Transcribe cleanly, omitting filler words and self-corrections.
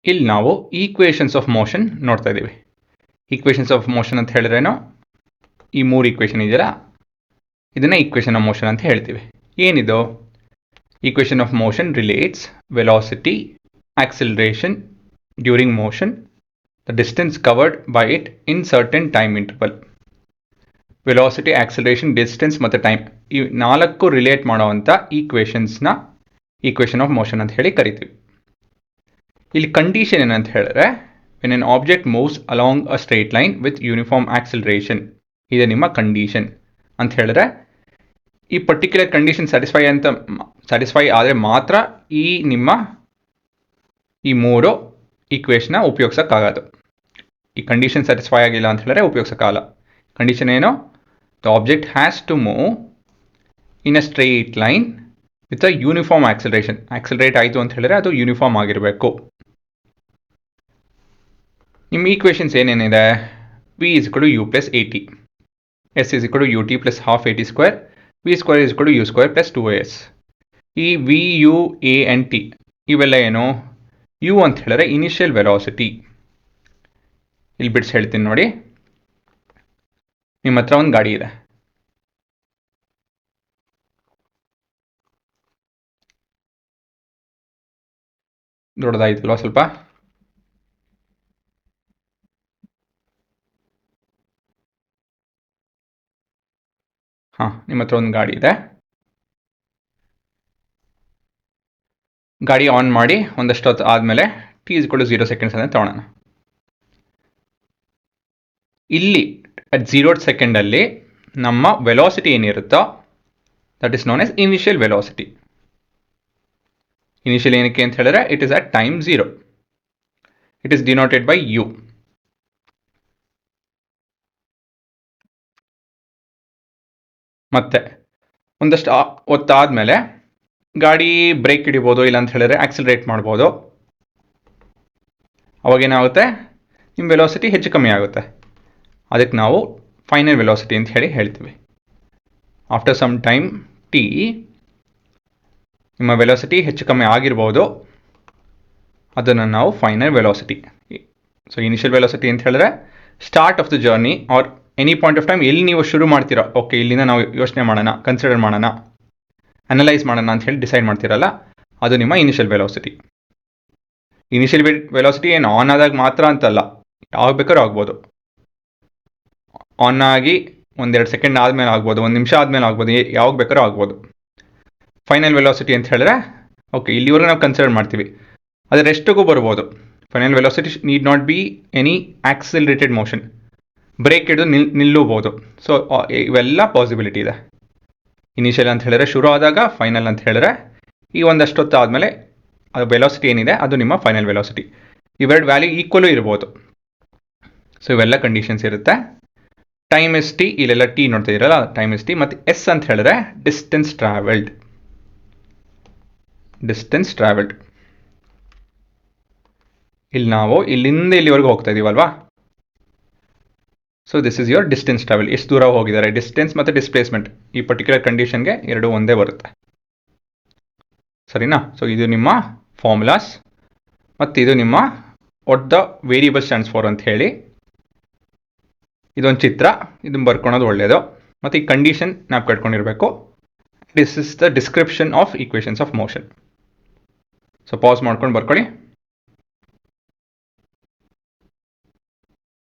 ಇಲ್ಲಿ ನಾವು equations of motion ನೋಡ್ತಾ ಇದ್ದೀವಿ. ಈಕ್ವೇಷನ್ಸ್ ಆಫ್ ಮೋಷನ್ ಅಂತ ಹೇಳಿದ್ರೇನು, ಈ 3 ಈಕ್ವೇಷನ್ ಇದೆಯಲ್ಲ, ಇದನ್ನು ಈಕ್ವೇಷನ್ ಆಫ್ ಮೋಷನ್ ಅಂತ ಹೇಳ್ತೀವಿ. ಏನಿದು? Equation of motion relates velocity, acceleration during motion, the distance covered by it in certain time interval. Velocity, acceleration, distance ಮತ್ತು ಟೈಮ್, ಈ 4 ರಿಲೇಟ್ ಮಾಡೋವಂಥ ಈಕ್ವೇಷನ್ಸ್ನ ಈಕ್ವೇಷನ್ ಆಫ್ ಮೋಷನ್ ಅಂತ ಹೇಳಿ ಕರಿತೀವಿ. ಇಲ್ಲಿ ಕಂಡೀಷನ್ ಏನಂತ ಹೇಳಿದ್ರೆ, when N object moves along a straight line with uniform acceleration, ಇದೆ ನಿಮ್ಮ ಕಂಡೀಷನ್ ಅಂತ ಹೇಳಿದ್ರೆ, ಈ ಪರ್ಟಿಕ್ಯುಲರ್ ಕಂಡೀಷನ್ ಸ್ಯಾಟಿಸ್ಫೈ ಆದರೆ ಮಾತ್ರ ನಿಮ್ಮ ಈ 3 ಈಕ್ವೇಷನ್ನ ಉಪಯೋಗಿಸೋಕ್ಕಾಗೋದು. ಈ ಕಂಡೀಷನ್ ಸ್ಯಾಟಿಸ್ಫೈ ಆಗಿಲ್ಲ ಅಂತ ಹೇಳಿದ್ರೆ ಉಪಯೋಗಿಸೋಕ್ಕಾಗಲ್ಲ. ಕಂಡೀಷನ್ ಏನು? The object has to move in a straight line with a uniform acceleration. Accelerate ಆಯಿತು ಅಂತ ಹೇಳಿದ್ರೆ ಅದು ಯೂನಿಫಾರ್ಮ್ ಆಗಿರಬೇಕು. ನಿಮ್ಮ ಈಕ್ವೇಷನ್ಸ್ ಏನೇನಿದೆ? v = u + at, s = ut + half at square, v² = u² + 2as. ಈ v, u, a and t ಇವೆಲ್ಲ ಏನು? u ಅಂತ ಹೇಳಿದ್ರೆ ಇನಿಷಿಯಲ್ ವೆಲಾಸಿಟಿ. ಇಲ್ಲಿ ಬಿಡಿಸಿ ಹೇಳ್ತೀನಿ ನೋಡಿ. ನಿಮ್ಮ ಹತ್ರ ಒಂದು ಗಾಡಿ ಇದೆ. ದೊಡ್ಡದಾಯ್ತಲ್ವಾ ಸ್ವಲ್ಪ? ನಿಮ್ಮ ಹತ್ರ ಒಂದು ಗಾಡಿ ಇದೆ. ಗಾಡಿ ಆನ್ ಮಾಡಿ ಒಂದಷ್ಟು ಹೊತ್ತು ಆದಮೇಲೆ t = 0 ಸೆಕೆಂಡ್ಸ್ ಅಂತ ತಗೊಳ್ಳೋಣ. ಇಲ್ಲಿ ಅಟ್ 0 ಸೆಕೆಂಡಲ್ಲಿ ನಮ್ಮ ವೆಲಾಸಿಟಿ ಏನಿರುತ್ತೋ that is known as initial velocity. Initial ಏನಕ್ಕೆ ಅಂತ ಹೇಳಿದ್ರೆ, it is at time 0. It is denoted by u. ಮತ್ತೆ ಒಂದಷ್ಟು ಹೊತ್ತಾದಮೇಲೆ ಗಾಡಿ ಬ್ರೇಕ್ ಹಿಡಿಬೋದು, ಇಲ್ಲ ಅಂತ ಹೇಳಿದ್ರೆ ಆಕ್ಸಿಲರೇಟ್ ಮಾಡ್ಬೋದು. ಅವಾಗೇನಾಗುತ್ತೆ? ನಿಮ್ಮ ವೆಲಾಸಿಟಿ ಹೆಚ್ಚು ಕಮ್ಮಿ ಆಗುತ್ತೆ. ಅದಕ್ಕೆ ನಾವು ಫೈನಲ್ ವೆಲಾಸಿಟಿ ಅಂತ ಹೇಳ್ತೀವಿ. ಆಫ್ಟರ್ ಸಮ್ ಟೈಮ್ t ನಿಮ್ಮ ವೆಲಾಸಿಟಿ ಹೆಚ್ಚು ಕಮ್ಮಿ ಆಗಿರ್ಬೋದು, ಅದನ್ನು ನಾವು final velocity. So initial velocity ಅಂತ ಹೇಳಿದ್ರೆ start of the journey R any point of time ಎಲ್ಲಿ ನೀವು ಶುರು ಮಾಡ್ತೀರೋ, ಓಕೆ ಇಲ್ಲಿಂದ ನಾವು ಯೋಚನೆ ಮಾಡೋಣ, ಕನ್ಸಿಡರ್ ಮಾಡೋಣ, ಅನಲೈಸ್ ಮಾಡೋಣ ಅಂತ ಹೇಳಿ ಡಿಸೈಡ್ ಮಾಡ್ತೀರಲ್ಲ, ಅದು ನಿಮ್ಮ ಇನಿಷಿಯಲ್ ವೆಲಾಸಿಟಿ. ಇನಿಷಿಯಲ್ ವೆಲಾಸಿಟಿ ಏನು ಆನ್ ಆದಾಗ ಮಾತ್ರ ಅಂತಲ್ಲ, ಯಾವಾಗ ಬೇಕಾದ್ರೂ ಆಗ್ಬೋದು. ಆನ್ ಆಗಿ 1-2 ಸೆಕೆಂಡ್ ಆದಮೇಲೆ ಆಗ್ಬೋದು, 1 ನಿಮಿಷ ಆದಮೇಲೆ ಆಗ್ಬೋದು, ಯಾವಾಗ ಬೇಕಾದ್ರೂ ಆಗ್ಬೋದು. ಫೈನಲ್ ವೆಲಾಸಿಟಿ ಅಂತ ಹೇಳಿದ್ರೆ ಓಕೆ ಇಲ್ಲಿವರೆಗೂ ನಾವು ಕನ್ಸಿಡರ್ ಮಾಡ್ತೀವಿ, ಅದು ರೆಸ್ಟಿಗೂ ಬರ್ಬೋದು. Final velocity need not be any accelerated motion. Brake ಹಿಡಿದು ನಿಲ್ಲಬಹುದು. ಸೊ ಇವೆಲ್ಲ ಪಾಸಿಬಿಲಿಟಿ ಇದೆ. ಇನಿಷಿಯಲ್ ಅಂತ ಹೇಳಿದ್ರೆ ಶುರು ಆದಾಗ, ಫೈನಲ್ ಅಂತ ಹೇಳಿದ್ರೆ ಈ ಒಂದಷ್ಟು ಹೊತ್ತು ಆದಮೇಲೆ ಅದು ವೆಲಾಸಿಟಿ ಏನಿದೆ ಅದು ನಿಮ್ಮ ಫೈನಲ್ ವೆಲಾಸಿಟಿ. ಇವೆರಡು ವ್ಯಾಲ್ಯೂ ಈಕ್ವಲು ಇರ್ಬೋದು. ಸೊ ಇವೆಲ್ಲ ಕಂಡೀಷನ್ಸ್ ಇರುತ್ತೆ. ಟೈಮ್ ಇಸ್ ಟಿ, ಇಲ್ಲೆಲ್ಲ ಟಿ ನೋಡ್ತಾ ಇರಲ್ಲ, ಟೈಮ್ ಇಸ್ ಟಿ. ಮತ್ತು ಎಸ್ ಅಂತ ಹೇಳಿದ್ರೆ ಡಿಸ್ಟೆನ್ಸ್ ಟ್ರಾವೆಲ್ಡ್. ಇಲ್ಲಿ ನಾವು ಇಲ್ಲಿಂದ ಇಲ್ಲಿವರೆಗೂ ಹೋಗ್ತಾ ಇದೀವಲ್ವಾ. So this is your distance travel. ಎಷ್ಟು ದೂರ ಹೋಗಿದ್ದಾರೆ, ಡಿಸ್ಟೆನ್ಸ್ ಮತ್ತು ಡಿಸ್ಪ್ಲೇಸ್ಮೆಂಟ್ ಈ ಪರ್ಟಿಕ್ಯುಲರ್ ಕಂಡೀಷನ್ಗೆ ಎರಡು ಒಂದೇ ಬರುತ್ತೆ, ಸರಿನಾ? ಸೊ ಇದು ನಿಮ್ಮ ಫಾರ್ಮುಲಾಸ್, ಮತ್ತು ಇದು ನಿಮ್ಮ what the variable stands for ಅಂತ ಹೇಳಿ ಇದೊಂದು ಚಿತ್ರ, ಇದನ್ನು ಬರ್ಕೊಳೋದು ಒಳ್ಳೆಯದು. ಮತ್ತು ಈ ಕಂಡೀಷನ್ ಜ್ಞಾಪಕ ಕಟ್ಕೊಂಡಿರಬೇಕು. This is the description of equations of motion. So pass ಮಾಡ್ಕೊಂಡು ಬರ್ಕೊಳ್ಳಿ.